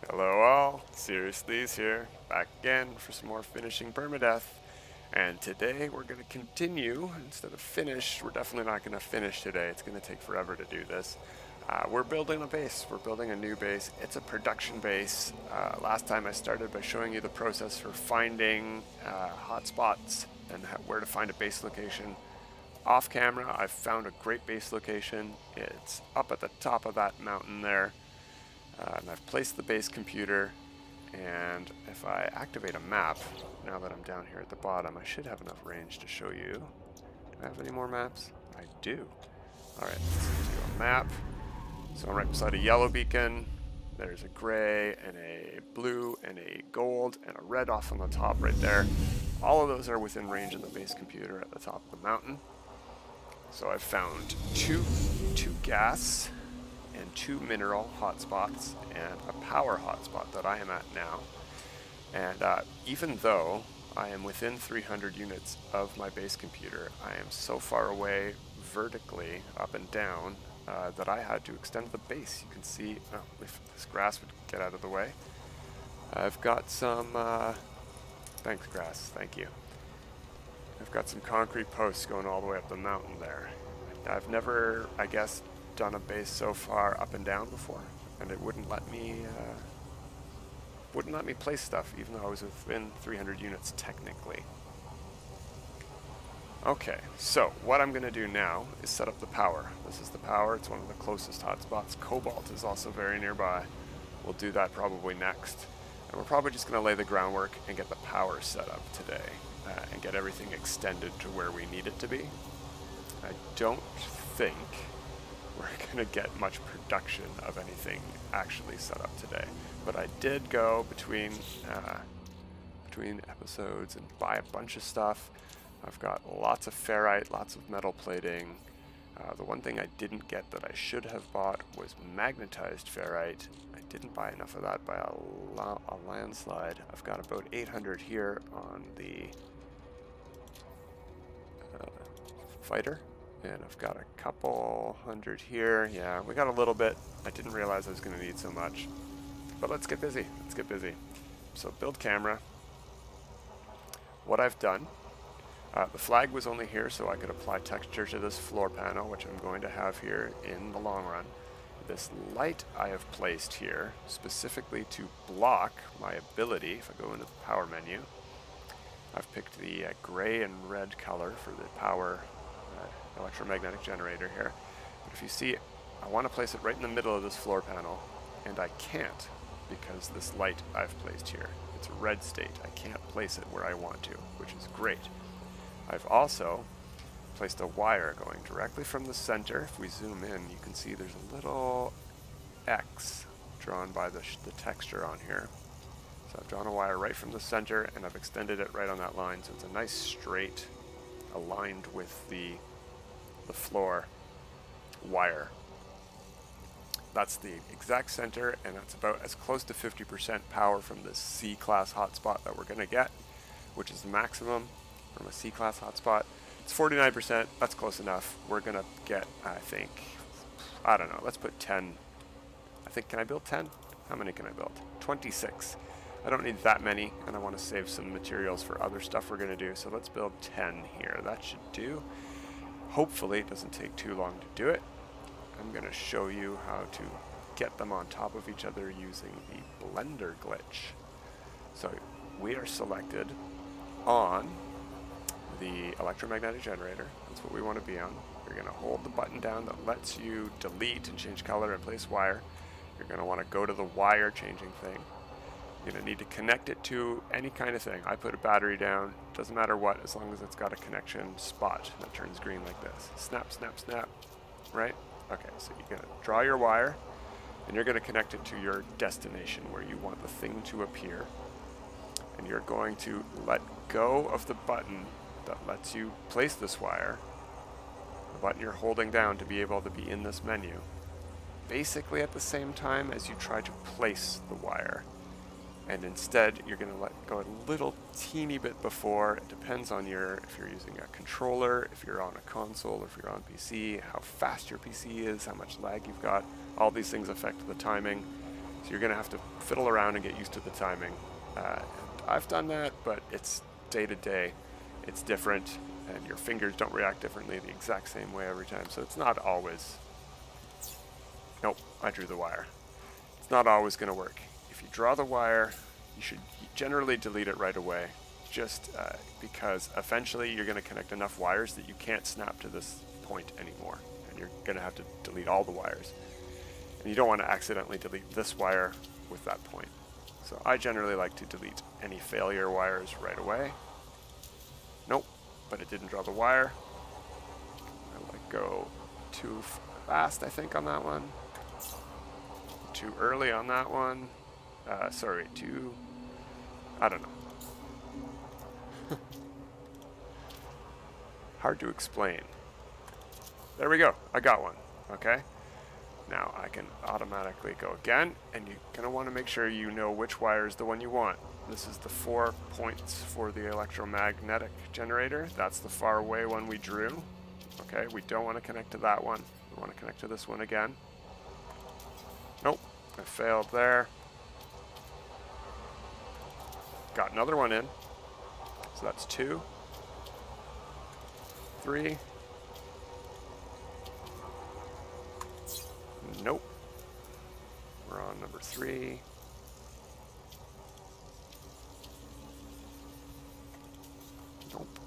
Hello all, Seriously's here, back again for some more finishing Permadeath. And today we're going to continue, instead of finish, we're definitely not going to finish today, it's going to take forever to do this. We're building a base, we're building a new base, it's a production base. Last time I started by showing you the process for finding hotspots and where to find a base location. Off camera, I've found a great base location, it's up at the top of that mountain there. And I've placed the base computer, and if I activate a map, now that I'm down here at the bottom, I should have enough range to show you. Do I have any more maps? I do. Alright, let's do a map. So I'm right beside a yellow beacon. There's a gray, and a blue, and a gold, and a red off on the top right there. All of those are within range of the base computer at the top of the mountain. So I've found two gas and 2 mineral hotspots and a power hotspot that I am at now. And even though I am within 300 units of my base computer, I am so far away vertically up and down that I had to extend the base. You can see, if this grass would get out of the way, I've got some, thanks grass, thank you. I've got some concrete posts going all the way up the mountain there. I've never, I guess, done a base so far up and down before, and it wouldn't let me place stuff even though I was within 300 units technically. Okay, so what I'm gonna do now is set up the power. This is the power, it's one of the closest hotspots. Cobalt is also very nearby. We'll do that probably next, and we're probably just gonna lay the groundwork and get the power set up today and get everything extended to where we need it to be. I don't think we're going to get much production of anything actually set up today. But I did go between episodes and buy a bunch of stuff. I've got lots of ferrite, lots of metal plating. The one thing I didn't get that I should have bought was magnetized ferrite. I didn't buy enough of that by a landslide. I've got about 800 here on the fighter. And I've got a couple hundred here. Yeah, we got a little bit. I didn't realize I was going to need so much. But let's get busy. Let's get busy. So build camera. What I've done, the flag was only here so I could apply texture to this floor panel, which I'm going to have here in the long run. This light I have placed here specifically to block my ability. If I go into the power menu, I've picked the gray and red color for the power electromagnetic generator here. But if you see, I want to place it right in the middle of this floor panel, and I can't because this light I've placed here, it's a red state. I can't place it where I want to, which is great. I've also placed a wire going directly from the center. If we zoom in, you can see there's a little X drawn by the texture on here. So I've drawn a wire right from the center, and I've extended it right on that line, so it's a nice straight, aligned with the floor wire. That's the exact center, and that's about as close to 50% power from this C-class hotspot that we're going to get, which is the maximum from a C-class hotspot. It's 49%, that's close enough. We're going to get, I think, I don't know, let's put 10. I think, can I build 10? How many can I build? 26. I don't need that many, and I want to save some materials for other stuff we're going to do, so let's build 10 here. That should do. Hopefully it doesn't take too long to do it. I'm going to show you how to get them on top of each other using the blender glitch. So we are selected on the electromagnetic generator. That's what we want to be on. You're going to hold the button down that lets you delete and change color and place wire. You're going to want to go to the wire changing thing. You're going to need to connect it to any kind of thing. I put a battery down, doesn't matter what, as long as it's got a connection spot that turns green like this. Snap, snap, snap, right? Okay, so you're going to draw your wire, and you're going to connect it to your destination where you want the thing to appear. And you're going to let go of the button that lets you place this wire, the button you're holding down to be able to be in this menu, basically at the same time as you try to place the wire. And instead, you're going to let go a little teeny bit before. It depends on if you're using a controller, if you're on a console, if you're on PC, how fast your PC is, how much lag you've got. All these things affect the timing. So you're going to have to fiddle around and get used to the timing. And I've done that, but it's day to day. It's different, and your fingers don't react differently the exact same way every time. So it's not always... Nope, I drew the wire. It's not always going to work. If you draw the wire, you should generally delete it right away, just because eventually you're going to connect enough wires that you can't snap to this point anymore, and you're going to have to delete all the wires. And you don't want to accidentally delete this wire with that point. So I generally like to delete any failure wires right away. Nope, but it didn't draw the wire. I let go too fast, I think, on that one. Too early on that one. Sorry, too... I don't know. Hard to explain. There we go. I got one. Okay. Now I can automatically go again, and you're going to want to make sure you know which wire is the one you want. This is the 4 points for the Electromagnetic Generator. That's the far away one we drew. Okay, we don't want to connect to that one. We want to connect to this one again. Nope, I failed there. Got another one in. So that's 2. 3. Nope. We're on number 3. Nope.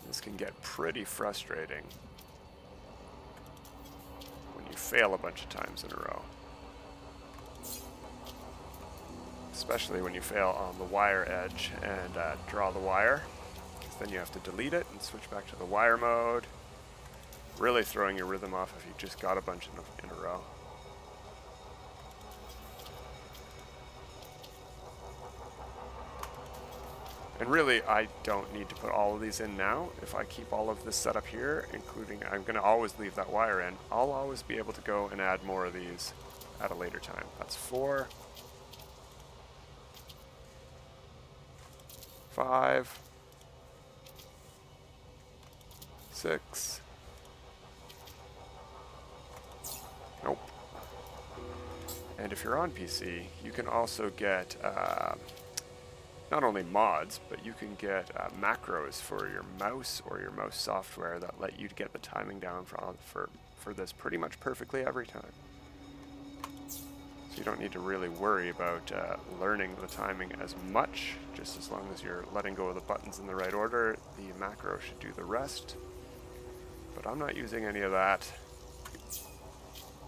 This can get pretty frustrating when you fail a bunch of times in a row. Especially when you fail on the wire edge and draw the wire, because then you have to delete it and switch back to the wire mode. Really throwing your rhythm off if you just got a bunch in a row. And really, I don't need to put all of these in now. If I keep all of this set up here, including, I'm going to always leave that wire in, I'll always be able to go and add more of these at a later time. That's 4. 5. 6. Nope. And if you're on PC, you can also get not only mods, but you can get macros for your mouse or your mouse software that let you get the timing down for this pretty much perfectly every time. So you don't need to really worry about learning the timing as much. Just as long as you're letting go of the buttons in the right order, the macro should do the rest. But I'm not using any of that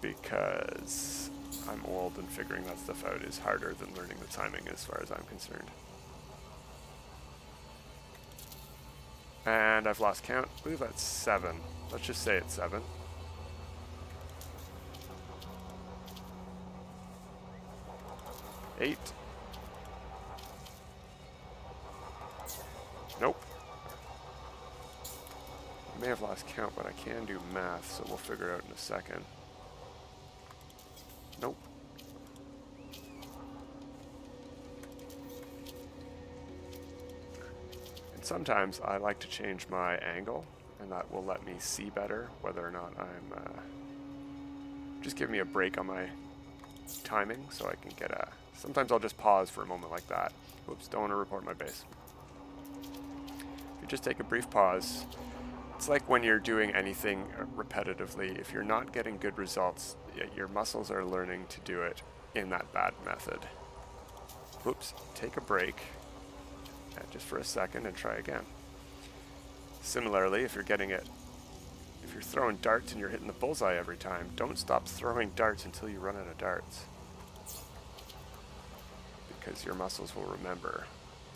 because I'm old and figuring that stuff out is harder than learning the timing as far as I'm concerned. And I've lost count. I believe that's 7. Let's just say it's 7. Eight. Nope. I may have lost count, but I can do math, so we'll figure it out in a second. Nope. And sometimes I like to change my angle, and that will let me see better whether or not I'm... just give me a break on my timing so I can get a... Sometimes I'll just pause for a moment like that. Oops, don't want to report my base. If you just take a brief pause, it's like when you're doing anything repetitively. If you're not getting good results, your muscles are learning to do it in that bad method. Oops, take a break just for a second and try again. Similarly, if you're getting it, if you're throwing darts and you're hitting the bullseye every time, don't stop throwing darts until you run out of darts. Because your muscles will remember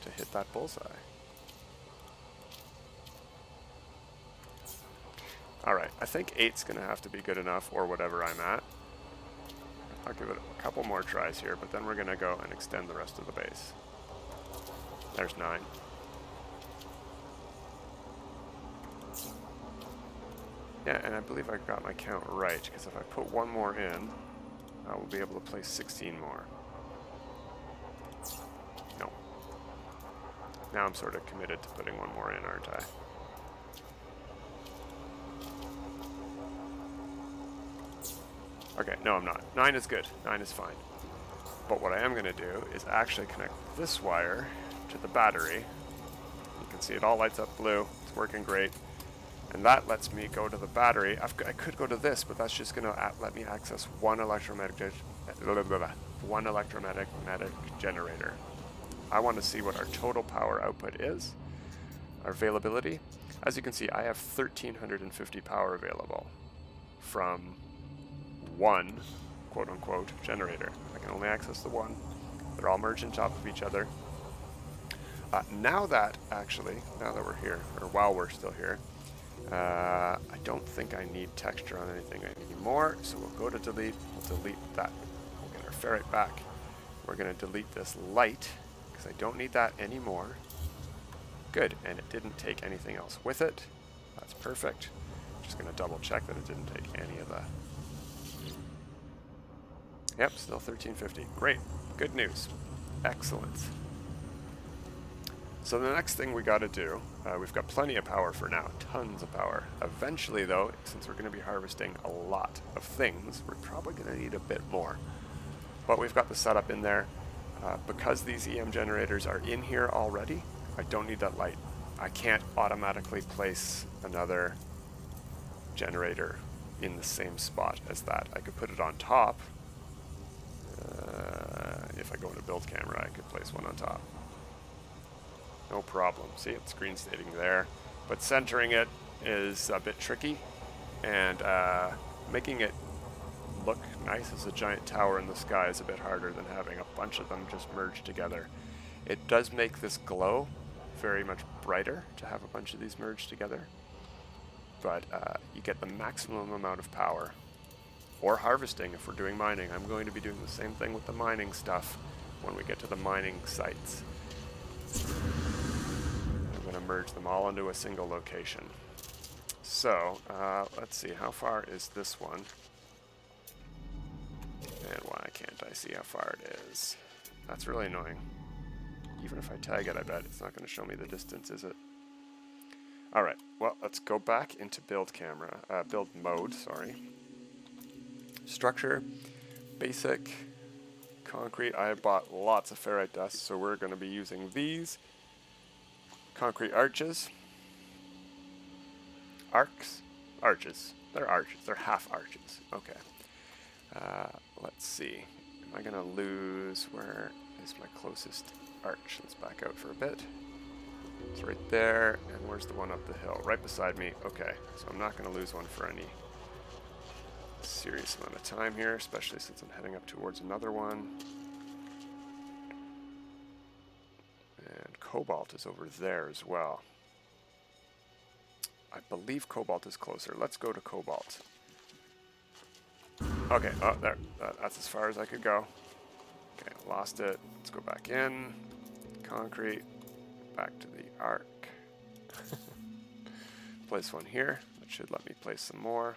to hit that bullseye. Alright, I think 8's going to have to be good enough, or whatever I'm at. I'll give it a couple more tries here, but then we're going to go and extend the rest of the base. There's 9. Yeah, and I believe I got my count right, because if I put one more in, I will be able to place 16 more. No. Now I'm sort of committed to putting one more in, aren't I? Okay, no I'm not. 9 is good. 9 is fine. But what I am going to do is actually connect this wire to the battery. You can see it all lights up blue. It's working great. And that lets me go to the battery. I could go to this, but that's just going to let me access one electromagnetic generator. I want to see what our total power output is, our availability. As you can see, I have 1,350 power available from one, quote-unquote, generator. I can only access the one. They're all merged on top of each other. Now that we're here, or while we're still here, I don't think I need texture on anything anymore, so we'll go to delete. We'll delete that. We'll get our ferrite back. We're going to delete this light, because I don't need that anymore. Good, and it didn't take anything else with it. That's perfect. Just going to double check that it didn't take any of the... Yep, still 1350. Great, good news. Excellent. So the next thing we got to do, we've got plenty of power for now, tons of power. Eventually though, since we're going to be harvesting a lot of things, we're probably going to need a bit more. But we've got the setup in there. Because these EM generators are in here already, I don't need that light. I can't automatically place another generator in the same spot as that. I could put it on top. If I go into build camera, I could place one on top. No problem. See, it's green stating there. But centering it is a bit tricky, and making it look nice as a giant tower in the sky is a bit harder than having a bunch of them just merged together. It does make this glow very much brighter to have a bunch of these merged together, but you get the maximum amount of power. Or harvesting if we're doing mining. I'm going to be doing the same thing with the mining stuff when we get to the mining sites. I'm going to merge them all into a single location. So, let's see, how far is this one? And why can't I see how far it is? That's really annoying. Even if I tag it, I bet it's not going to show me the distance, is it? Alright, well, let's go back into build mode, sorry. Structure, basic, concrete. I bought lots of ferrite dust, so we're going to be using these. Concrete arches. Arches. They're arches. They're half arches. Okay. Let's see. Am I going to lose? Where is my closest arch? Let's back out for a bit. It's right there. And where's the one up the hill? Right beside me. Okay. So I'm not going to lose one for any serious amount of time here, especially since I'm heading up towards another one. And Cobalt is over there as well. I believe Cobalt is closer. Let's go to Cobalt. Okay, oh, there. That's as far as I could go. Okay, lost it. Let's go back in. Concrete. Back to the arc. Place one here. That should let me place some more.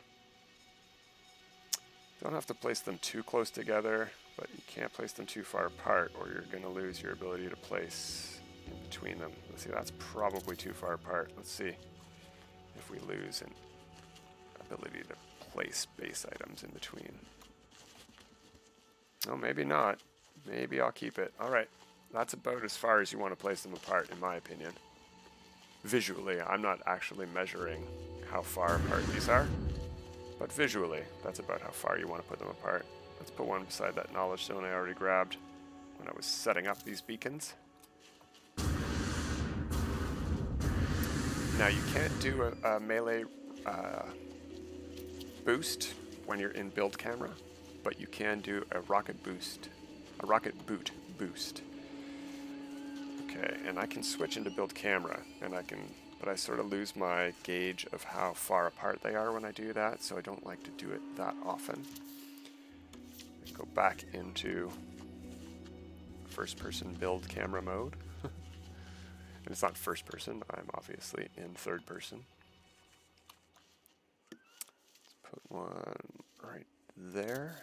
Don't have to place them too close together, but you can't place them too far apart or you're going to lose your ability to place in between them. Let's see, that's probably too far apart. Let's see if we lose an ability to place base items in between. No, maybe not. Maybe I'll keep it. Alright, that's about as far as you want to place them apart, in my opinion. Visually, I'm not actually measuring how far apart these are. But visually, that's about how far you want to put them apart. Let's put one beside that knowledge stone I already grabbed when I was setting up these beacons. Now you can't do a melee boost when you're in build camera, but you can do a rocket boot boost. Okay, and I can switch into build camera, and but I sort of lose my gauge of how far apart they are when I do that, so I don't like to do it that often. Go back into first person build camera mode. And it's not first person, I'm obviously in third person. Let's put one right there.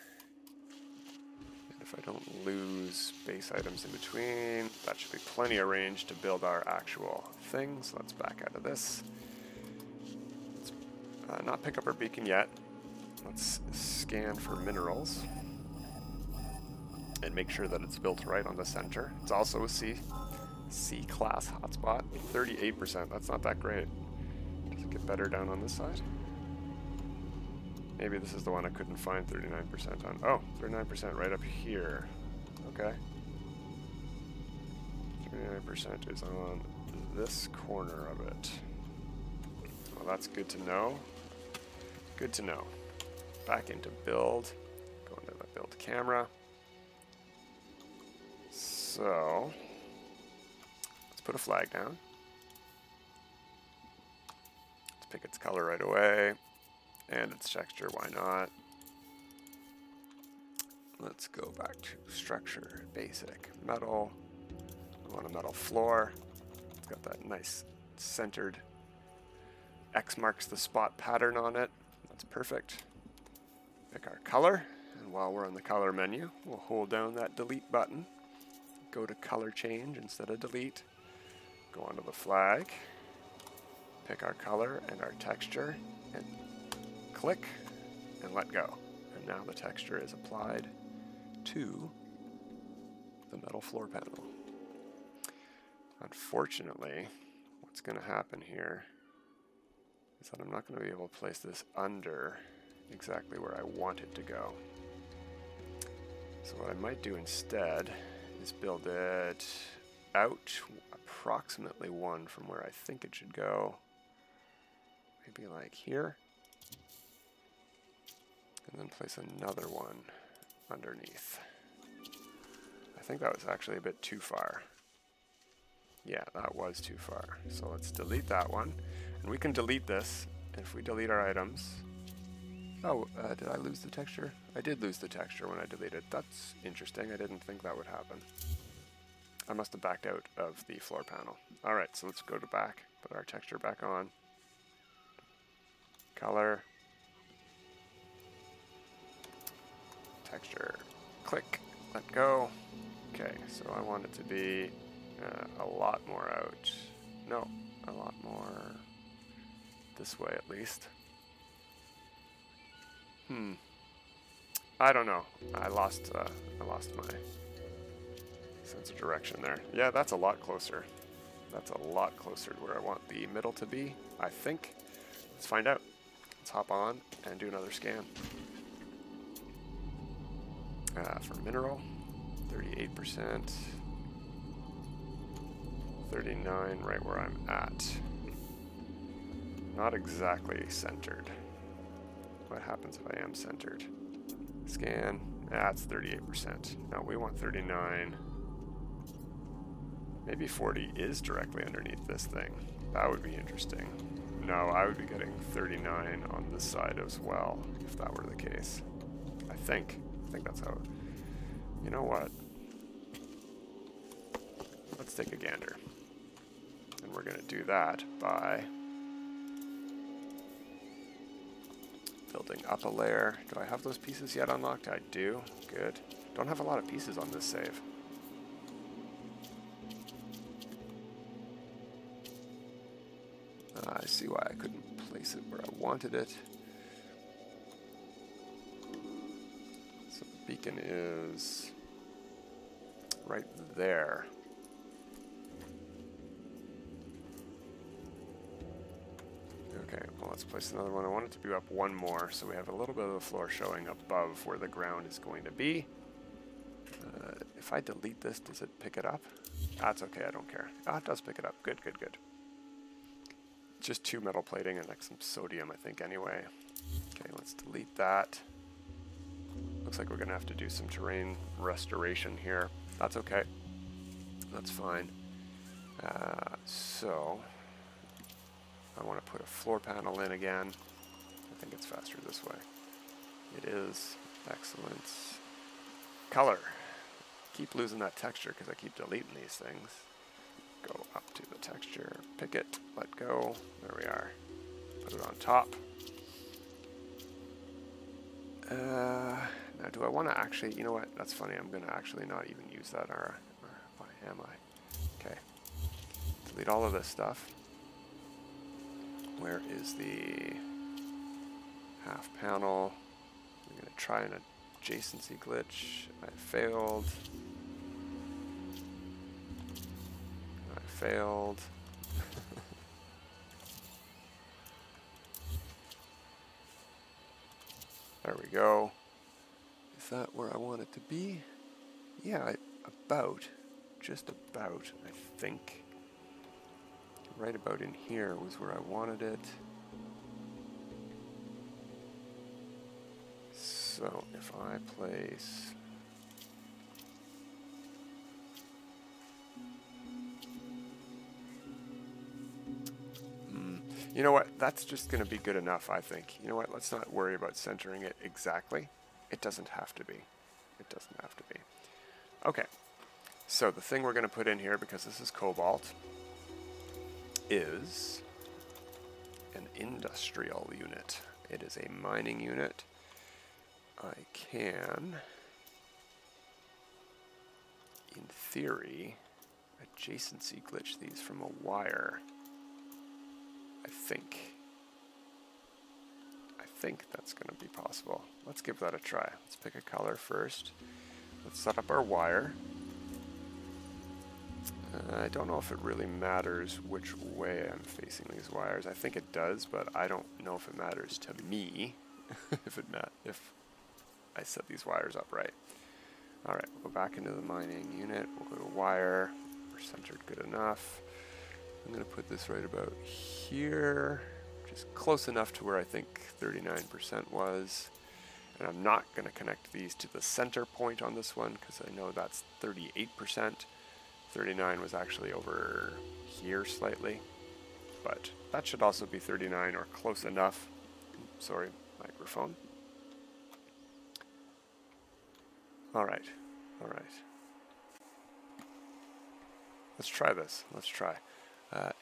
And if I don't lose base items in between, that should be plenty of range to build our actual things. Let's back out of this. Let's not pick up our beacon yet. Let's scan for minerals and make sure that it's built right on the center. It's also a C-class hotspot, 38%. That's not that great. Does it get better down on this side? Maybe this is the one I couldn't find 39% on. Oh, 39% right up here. Okay. 39% is on this corner of it. Well, that's good to know. Good to know. Back into build. Go into the build camera. So, let's put a flag down. Let's pick its color right away. And its texture, why not? Let's go back to structure, basic, metal. I want a metal floor. It's got that nice centered X marks the spot pattern on it. That's perfect. Pick our color, and while we're on the color menu, we'll hold down that delete button. Go to color change instead of delete. Go onto the flag. Pick our color and our texture, and click and let go. And now the texture is applied to the metal floor panel. Unfortunately, what's going to happen here is that I'm not going to be able to place this under exactly where I want it to go. So what I might do instead is build it out approximately one from where I think it should go. Maybe like here. And then place another one underneath. I think that was actually a bit too far. Yeah, that was too far. So let's delete that one. And we can delete this if we delete our items. Oh, did I lose the texture? I did lose the texture when I deleted. That's interesting. I didn't think that would happen. I must have backed out of the floor panel. Alright, so let's go to back. Put our texture back on. Color. Texture, click, let go. Okay, so I want it to be a lot more out. No, a lot more this way at least. I don't know. I lost my sense of direction there. Yeah, that's a lot closer. That's a lot closer to where I want the middle to be, I think. Let's find out. Let's hop on and do another scan. For mineral, 38%, 39 right where I'm at. Not exactly centered. What happens if I am centered? Scan, that's 38%. No, we want 39. Maybe 40 is directly underneath this thing. That would be interesting. No, I would be getting 39 on this side as well, if that were the case. I think that's how. You know what? Let's take a gander. And we're going to do that by building up a layer. Do I have those pieces yet unlocked? I do. Good. Don't have a lot of pieces on this save. I see why I couldn't place it where I wanted it. So the beacon is right there. Okay, well let's place another one. I want it to be up one more, so we have a little bit of the floor showing above where the ground is going to be. If I delete this, does it pick it up? That's okay, I don't care. Ah, it does pick it up. Good, good, good. Just 2 metal plating and like some sodium, I think, anyway. Okay, let's delete that. Looks like we're going to have to do some terrain restoration here. That's okay. That's fine. So, I want to put a floor panel in again. I think it's faster this way. It is. Excellent. Color. Keep losing that texture because I keep deleting these things. Go up to the texture, pick it, let go. There we are. Put it on top. Now Now, do I want to actually, you know what, that's funny, I'm going to actually not even use that, or why am I? Okay, delete all of this stuff. Where is the half panel? I'm going to try an adjacency glitch. I failed. I failed. There we go. Is that where I want it to be? Yeah, just about, I think. Right about in here was where I wanted it. So if I place... You know what? That's just going to be good enough, I think. You know what? Let's not worry about centering it exactly. It doesn't have to be. It doesn't have to be. Okay. So the thing we're going to put in here, because this is Cobalt, is an industrial unit. It is a mining unit. I can, in theory, adjacency glitch these from a wire. I think that's going to be possible. Let's give that a try. Let's pick a color first. Let's set up our wire. I don't know if it really matters which way I'm facing these wires. I think it does, but I don't know if it matters to me if I set these wires up right. Alright, we'll go back into the mining unit. We'll go to wire. We're centered good enough. I'm going to put this right about here, which is close enough to where I think 39% was. And I'm not going to connect these to the center point on this one because I know that's 38%. 39 was actually over here slightly, but that should also be 39 or close enough. Sorry, microphone. All right. Let's try this. Let's try.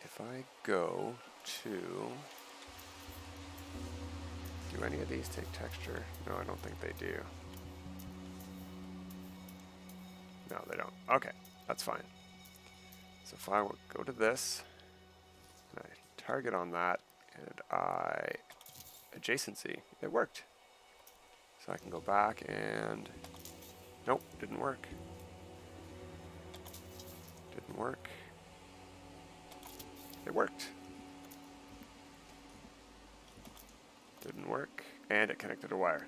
If I go to... Do any of these take texture? No, I don't think they do. No, they don't. Okay, that's fine. So if I would go to this, and I target on that, and I adjacency, it worked. So I can go back and... Nope, didn't work. Didn't work. It worked. Didn't work, and it connected a wire.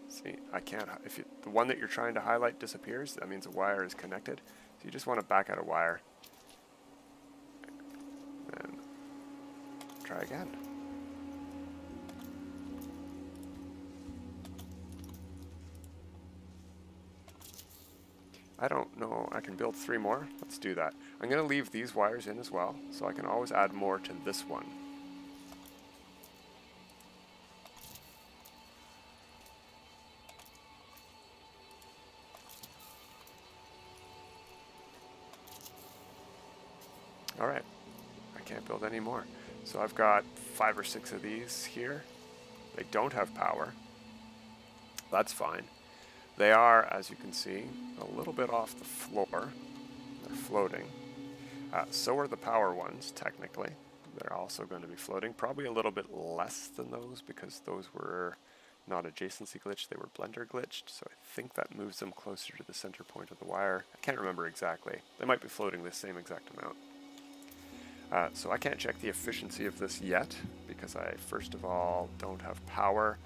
See, I can't, if the one that you're trying to highlight disappears, that means a wire is connected. So you just want to back out a wire. And try again. I don't know, I can build 3 more. Let's do that. I'm going to leave these wires in as well, so I can always add more to this one. Alright, I can't build any more. So I've got 5 or 6 of these here. They don't have power. That's fine. They are, as you can see, a little bit off the floor. They're floating. So are the power ones, technically. They're also going to be floating. Probably a little bit less than those because those were not adjacency glitched, they were blender glitched. So I think that moves them closer to the center point of the wire. I can't remember exactly. They might be floating the same exact amount. So I can't check the efficiency of this yet because I, first of all, don't have power.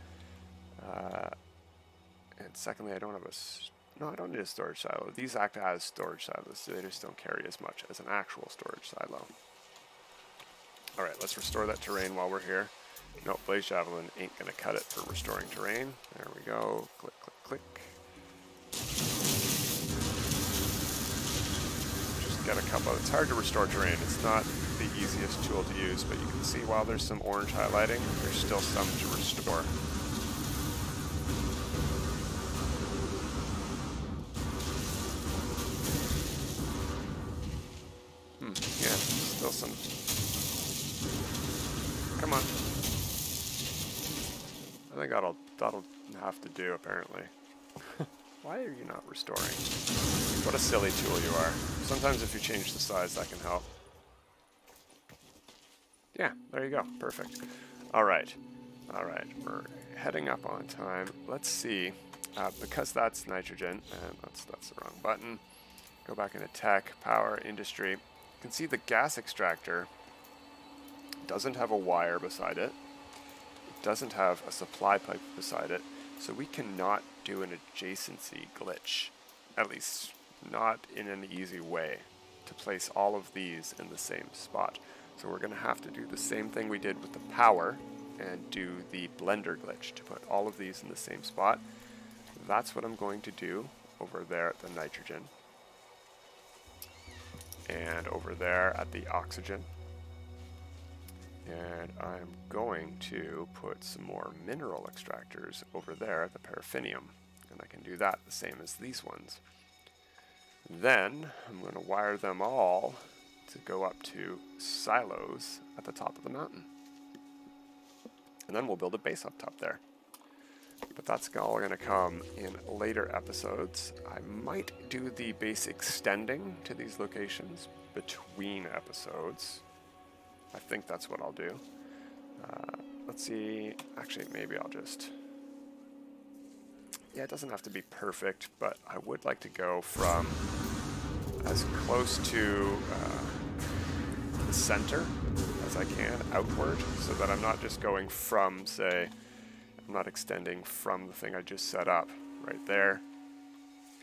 And secondly, I don't have no, I don't need a storage silo. These act as storage silos, so they just don't carry as much as an actual storage silo. Alright, let's restore that terrain while we're here. No, Blaze Javelin ain't going to cut it for restoring terrain. There we go. Click, click, click. Just get a couple. It's hard to restore terrain. It's not the easiest tool to use, but you can see while there's some orange highlighting, there's still some to restore. Yeah, still some. Come on. I think that'll have to do, apparently. Why are you not restoring? What a silly tool you are. Sometimes if you change the size, that can help. Yeah, there you go. Perfect. All right. All right. We're heading up on time. Let's see. Because that's nitrogen, and that's the wrong button. Go back into tech, power, industry. You can see the gas extractor doesn't have a wire beside it. It doesn't have a supply pipe beside it. So we cannot do an adjacency glitch, at least not in an easy way, to place all of these in the same spot. So we're going to have to do the same thing we did with the power and do the blender glitch to put all of these in the same spot. That's what I'm going to do over there at the nitrogen and over there at the oxygen. And I'm going to put some more mineral extractors over there at the paraffinium. And I can do that the same as these ones. Then I'm going to wire them all to go up to silos at the top of the mountain. And then we'll build a base up top there. But that's all going to come in later episodes. I might do the base extending to these locations between episodes. I think that's what I'll do. Let's see. Actually, maybe I'll just... Yeah, it doesn't have to be perfect, but I would like to go from as close to the center as I can outward, so that I'm not just going from, say, I'm not extending from the thing I just set up right there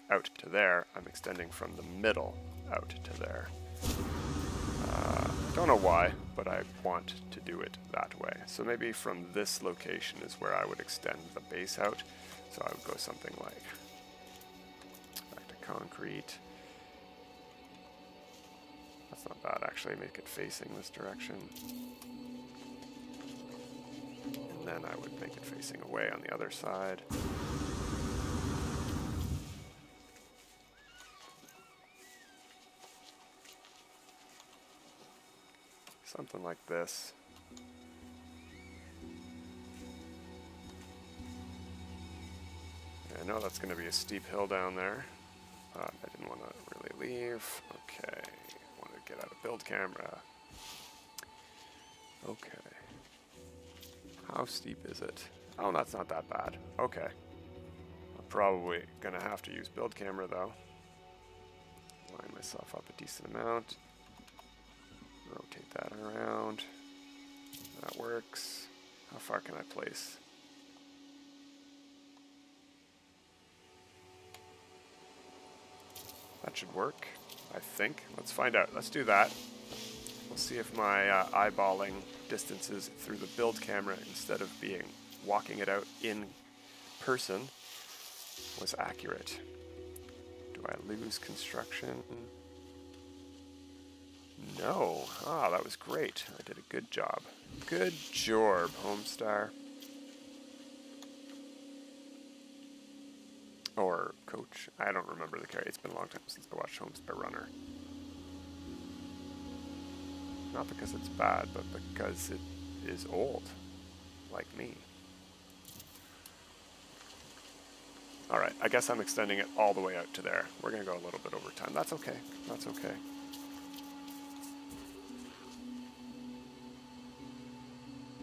out to there. I'm extending from the middle out to there. Don't know why, but I want to do it that way. So maybe from this location is where I would extend the base out. So I would go something like back to concrete. That's not bad, actually. Make it facing this direction. And then I would make it facing away on the other side. Something like this. I know that's going to be a steep hill down there. I didn't want to really leave. Okay, I want to get out of build camera. Okay. How steep is it? Oh, that's not that bad. Okay. I'm probably going to have to use build camera though. Line myself up a decent amount. Rotate that around. That works. How far can I place? That should work, I think. Let's find out. Let's do that. We'll see if my eyeballing distances through the build camera instead of being walking it out in person was accurate. Do I lose construction? No. Ah, that was great. I did a good job. Good job, Homestar. Or Coach. I don't remember the character. It's been a long time since I watched Homestar Runner. Not because it's bad, but because it is old. Like me. Alright, I guess I'm extending it all the way out to there. We're going to go a little bit over time. That's okay. That's okay.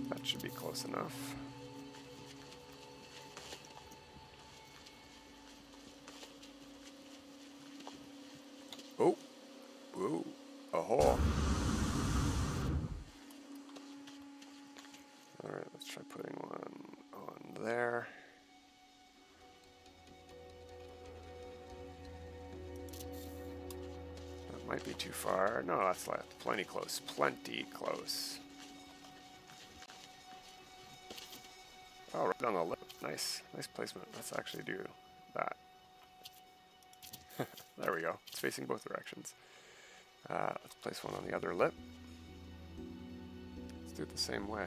That should be close enough. Oh, whoa, a hole. All right, let's try putting one on there. That might be too far. No, that's plenty close. Plenty close. Oh, right on the lip. Nice. Nice placement. Let's actually do that. There we go. It's facing both directions. Let's place one on the other lip. Let's do it the same way.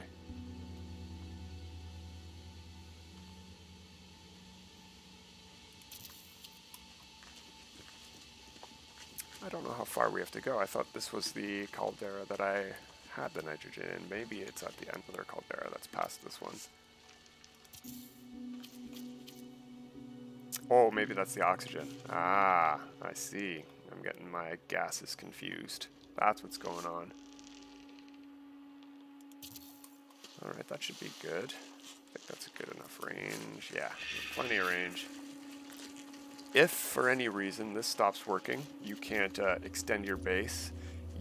I don't know how far we have to go. I thought this was the caldera that I had the nitrogen in. Maybe it's at the end of their caldera that's past this one. Oh, maybe that's the oxygen. Ah, I see. I'm getting my gases confused. That's what's going on. Alright, that should be good. I think that's a good enough range. Yeah, plenty of range. If for any reason this stops working, you can't extend your base,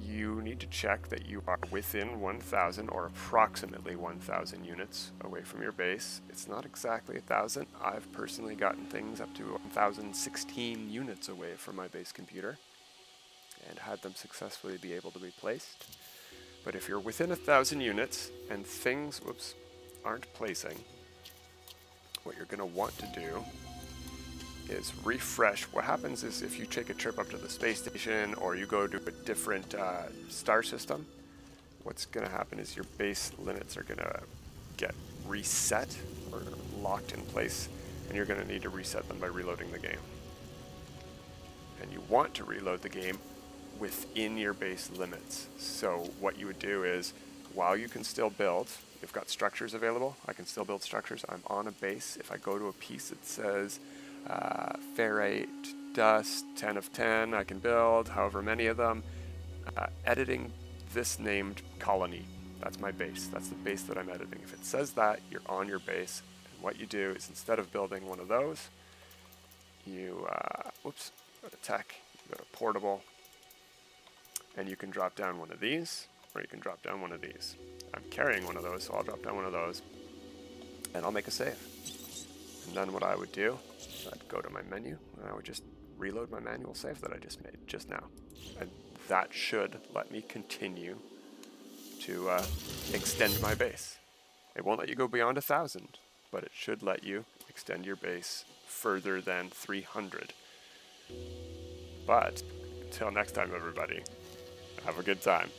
you need to check that you are within 1,000 or approximately 1,000 units away from your base. It's not exactly 1,000. I've personally gotten things up to 1,016 units away from my base computer and had them successfully be able to be placed. But if you're within 1,000 units and things, aren't placing, what you're going to want to do is refresh. What happens is if you take a trip up to the space station or you go to a different star system, what's going to happen is your base limits are going to get reset or locked in place, and you're going to need to reset them by reloading the game. And you want to reload the game within your base limits. So what you would do is, while you can still build, you've got structures available, I can still build structures. I'm on a base. If I go to a piece that says ferrite, dust, 10 of 10, I can build however many of them. Editing this named colony, that's my base. That's the base that I'm editing. If it says that, you're on your base. And what you do is, instead of building one of those, you, go to tech, you go to portable, and you can drop down one of these, or you can drop down one of these. I'm carrying one of those, so I'll drop down one of those, and I'll make a save. And then what I would do, I'd go to my menu, and I would just reload my manual save that I just made just now. And that should let me continue to extend my base. It won't let you go beyond 1,000, but it should let you extend your base further than 300. But until next time, everybody, have a good time.